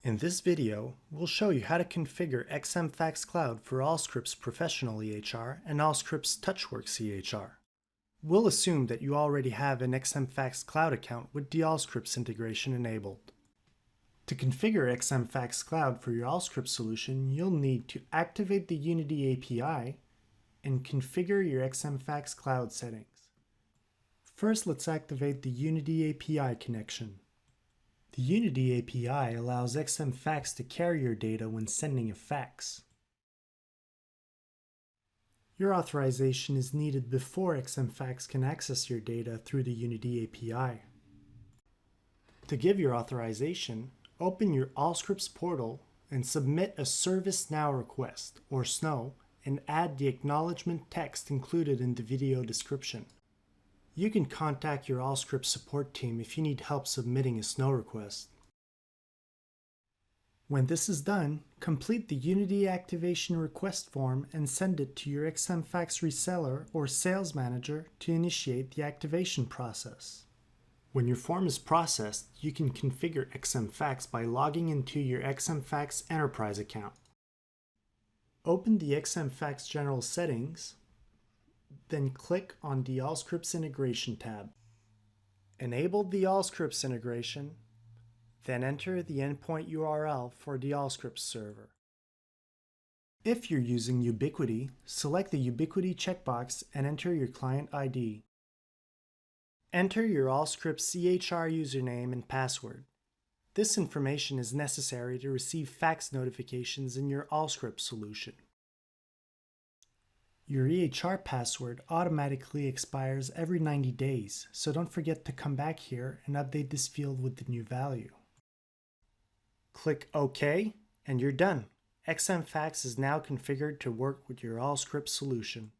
In this video, we'll show you how to configure XM Fax Cloud for Allscripts Professional EHR and Allscripts Touchworks EHR. We'll assume that you already have an XM Fax Cloud account with the Allscripts integration enabled. To configure XM Fax Cloud for your Allscripts solution, you'll need to activate the Unity API and configure your XM Fax Cloud settings. First, let's activate the Unity API connection. The Unity API allows XM Fax to carry your data when sending a fax. Your authorization is needed before XM Fax can access your data through the Unity API. To give your authorization, open your Allscripts portal and submit a ServiceNow request, or SNO, and add the acknowledgement text included in the video description. You can contact your Allscripts support team if you need help submitting a SNO request. When this is done, complete the Unity activation request form and send it to your XM Fax reseller or sales manager to initiate the activation process. When your form is processed, you can configure XM Fax by logging into your XM Fax Enterprise account. Open the XM Fax General Settings, then click on the Allscripts Integration tab. Enable the Allscripts integration, then enter the endpoint URL for the Allscripts server. If you're using Ubiquiti, select the Ubiquiti checkbox and enter your client ID. Enter your Allscripts EHR username and password. This information is necessary to receive fax notifications in your Allscripts solution. Your EHR password automatically expires every 90 days, so don't forget to come back here and update this field with the new value. Click OK, and you're done. XM Fax is now configured to work with your Allscripts solution.